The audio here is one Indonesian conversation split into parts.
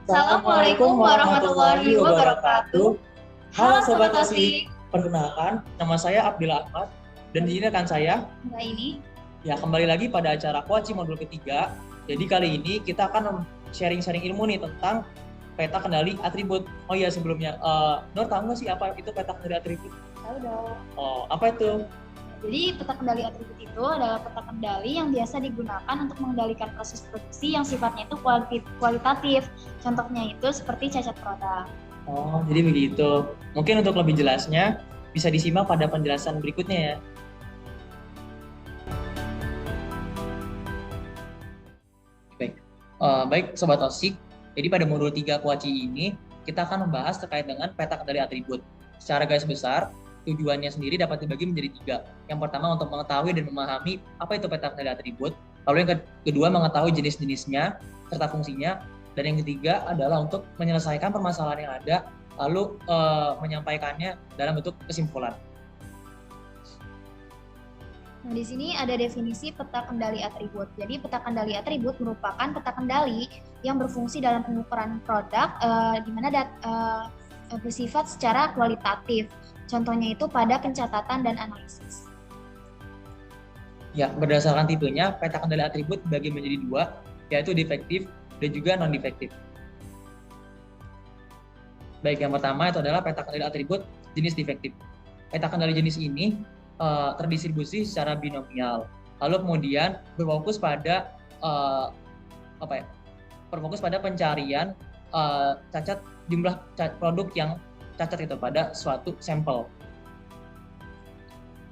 Assalamualaikum warahmatullahi wabarakatuh. Halo Sobat OSIK, perkenalkan nama saya Abdillah Ahmad dan di sini rekan saya. Nah ini. Ya, kembali lagi pada acara Kuaci modul ketiga. Jadi kali ini kita akan sharing-sharing ilmu nih tentang peta kendali atribut. Oh iya sebelumnya, Nur tahu nggak sih apa itu peta kendali atribut? Tahu dong. Oh, apa itu? Jadi peta kendali atribut itu adalah peta kendali yang biasa digunakan untuk mengendalikan proses produksi yang sifatnya itu kualitatif. Contohnya itu seperti cacat produk. Oh, jadi begitu. Mungkin untuk lebih jelasnya bisa disimak pada penjelasan berikutnya ya. Baik Sobat OSIK, jadi pada modul 3 Kuaci ini kita akan membahas terkait dengan peta kendali atribut. Secara garis besar, tujuannya sendiri dapat dibagi menjadi 3. Yang pertama untuk mengetahui dan memahami apa itu peta kendali atribut, lalu yang kedua mengetahui jenis-jenisnya serta fungsinya, dan yang ketiga adalah untuk menyelesaikan permasalahan yang ada, lalu menyampaikannya dalam bentuk kesimpulan. Nah, di sini ada definisi peta kendali atribut. Jadi, peta kendali atribut merupakan peta kendali yang berfungsi dalam pengukuran produk di mana bersifat secara kualitatif. Contohnya itu pada pencatatan dan analisis. Ya, berdasarkan tipenya, peta kendali atribut dibagi menjadi 2, yaitu defektif dan juga non-defektif. Baik, yang pertama itu adalah peta kendali atribut jenis defektif. Peta kendali jenis ini terdistribusi secara binomial. Lalu kemudian berfokus pada berfokus pada pencarian cacat jumlah produk yang cacat itu pada suatu sampel.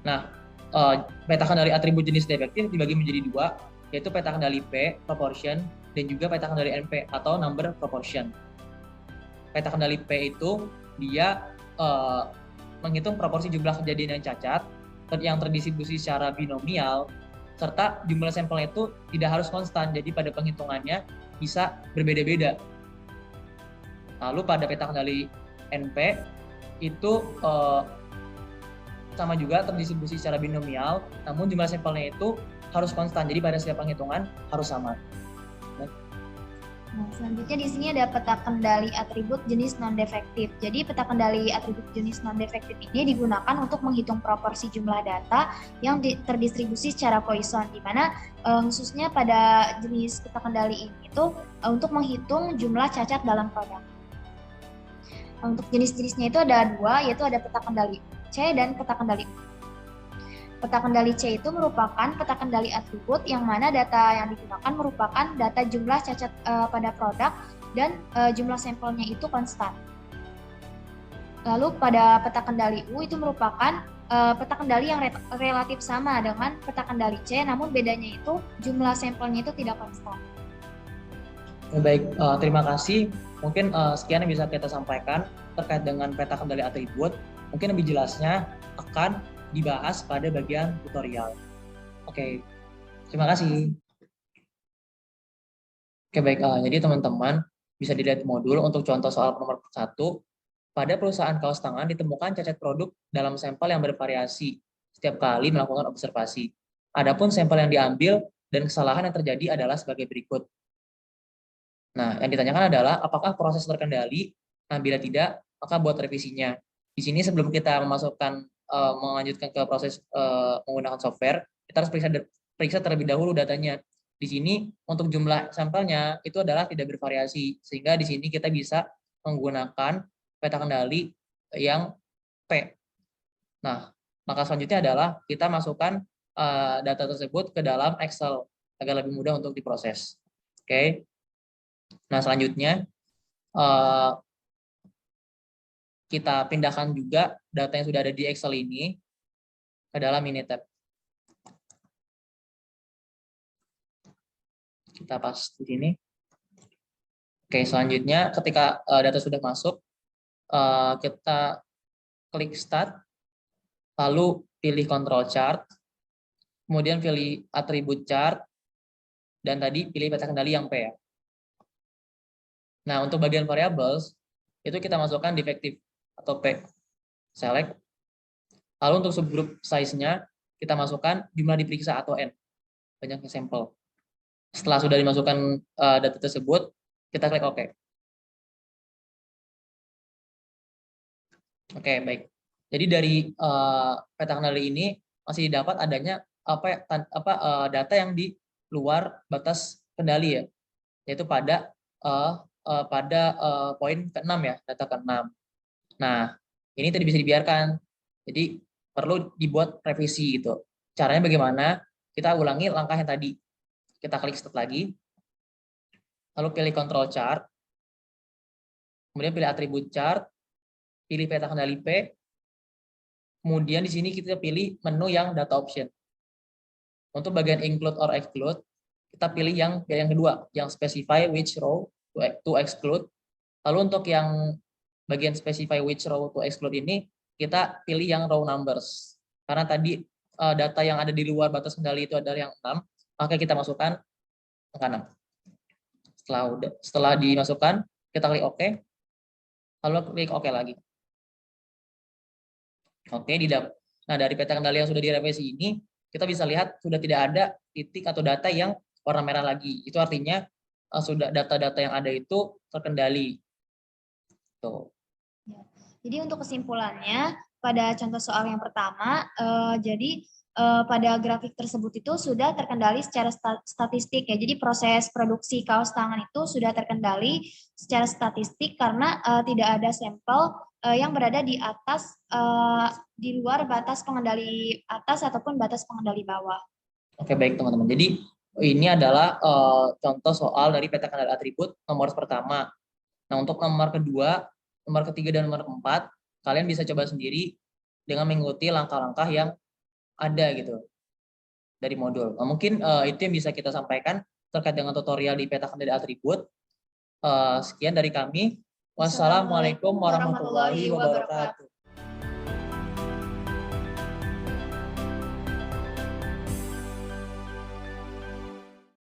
Nah, peta kendali atribut jenis defektif dibagi menjadi 2, yaitu peta kendali P, proportion, dan juga peta kendali NP atau number proportion. Peta kendali P itu dia menghitung proporsi jumlah kejadian yang cacat yang terdistribusi secara binomial, serta jumlah sampelnya itu tidak harus konstan, jadi pada penghitungannya bisa berbeda-beda. Lalu pada peta kendali NP itu sama juga terdistribusi secara binomial, namun jumlah sampelnya itu harus konstan, jadi pada setiap penghitungan harus sama. Nah, selanjutnya di sini ada peta kendali atribut jenis non-defektif. Jadi peta kendali atribut jenis non-defektif ini digunakan untuk menghitung proporsi jumlah data yang terdistribusi secara Poisson, di mana khususnya pada jenis peta kendali ini itu untuk menghitung jumlah cacat dalam produk. Untuk jenis-jenisnya itu ada 2, yaitu ada peta kendali C dan peta kendali U. Peta kendali C itu merupakan peta kendali atribut yang mana data yang digunakan merupakan data jumlah cacat pada produk dan jumlah sampelnya itu konstan. Lalu pada peta kendali U itu merupakan peta kendali yang relatif sama dengan peta kendali C, namun bedanya itu jumlah sampelnya itu tidak konstan. Baik, terima kasih. Mungkin sekian yang bisa kita sampaikan terkait dengan peta kendali atribut. Mungkin lebih jelasnya akan dibahas pada bagian tutorial. Oke, terima kasih. Oke, baik. Jadi teman-teman bisa dilihat modul untuk contoh soal nomor 1. Pada perusahaan kaos tangan ditemukan cacat produk dalam sampel yang bervariasi setiap kali melakukan observasi. Adapun sampel yang diambil dan kesalahan yang terjadi adalah sebagai berikut. Nah, yang ditanyakan adalah apakah proses terkendali? Nah, bila tidak, maka buat revisinya. Di sini sebelum kita melanjutkan ke proses menggunakan software, kita harus periksa terlebih dahulu datanya. Di sini untuk jumlah sampelnya itu adalah tidak bervariasi, sehingga di sini kita bisa menggunakan peta kendali yang P. Nah, maka selanjutnya adalah kita masukkan data tersebut ke dalam Excel agar lebih mudah untuk diproses. Oke. Nah, selanjutnya kita pindahkan juga data yang sudah ada di Excel ini ke dalam Minitab. Kita pas di sini. Oke, selanjutnya ketika data sudah masuk, kita klik Start, lalu pilih Control Chart, kemudian pilih Atribut Chart, dan tadi pilih peta kendali yang P ya. Nah, untuk bagian variables, itu kita masukkan defektif atau P. Select. Lalu untuk subgroup size-nya, kita masukkan jumlah diperiksa atau N. Banyaknya sampel. Setelah sudah dimasukkan data tersebut, kita klik OK. Oke, baik. Jadi dari peta kendali ini masih didapat adanya data yang di luar batas kendali ya, yaitu pada poin ke-6 ya, data ke-6. Nah, ini tadi bisa dibiarkan. Jadi perlu dibuat revisi gitu. Caranya bagaimana? Kita ulangi langkah yang tadi. Kita klik start lagi. Lalu pilih control chart. Kemudian pilih atribut chart, pilih peta kendali P. Kemudian di sini kita pilih menu yang data option. Untuk bagian include or exclude, kita pilih yang kedua, yang specify which row to exclude. Lalu untuk yang bagian specify which row to exclude ini, kita pilih yang row numbers. Karena tadi data yang ada di luar batas kendali itu adalah yang 6, maka kita masukkan angka 6. Setelah dimasukkan, kita klik OK. Lalu klik OK lagi. Oke, nah dari peta kendali yang sudah direvisi ini, kita bisa lihat sudah tidak ada titik atau data yang warna merah lagi. Itu artinya sudah data-data yang ada itu terkendali. Tuh. Jadi untuk kesimpulannya, pada contoh soal yang pertama, pada grafik tersebut itu sudah terkendali secara statistik ya. Jadi proses produksi kaos tangan itu sudah terkendali secara statistik karena tidak ada sampel yang berada di atas, di luar batas pengendali atas ataupun batas pengendali bawah. Oke, baik teman-teman. Jadi ini adalah contoh soal dari peta kendali atribut nomor pertama. Nah, untuk nomor kedua, nomor ketiga, dan nomor keempat, kalian bisa coba sendiri dengan mengikuti langkah-langkah yang ada gitu dari modul. Nah, mungkin itu yang bisa kita sampaikan terkait dengan tutorial di peta kendali atribut. Sekian dari kami. Wassalamualaikum warahmatullahi wabarakatuh.